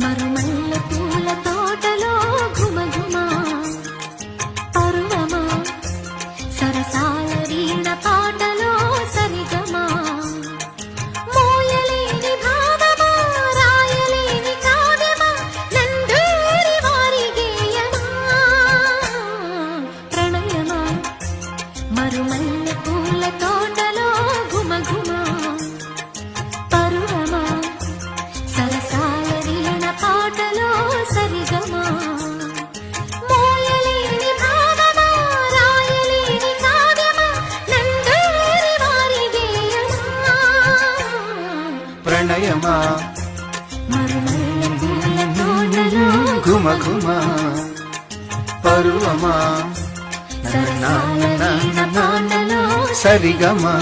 మరుమల్లె పూల తోటలో ఘుమఘుమ పరువమా సరసాల వీణ పాటలో సరిగమా మోయలేని భావమా రాయలేని కావ్యమా నందూరి వారి గేయమా ప్రణయమా మరుమల్లె పూల తోటలో ఘుమఘుమ పరువమా సరసాల వీణ పాటలో సరిగమా మోయలేని భావమా రాయలేని కావ్యమా నందూరి వారి గేయమా ప్రణయమా మరుమల్లె పూల తోటలో ఘుమఘుమ పరువమా సరసాల వీణ పాటలో సరిగమా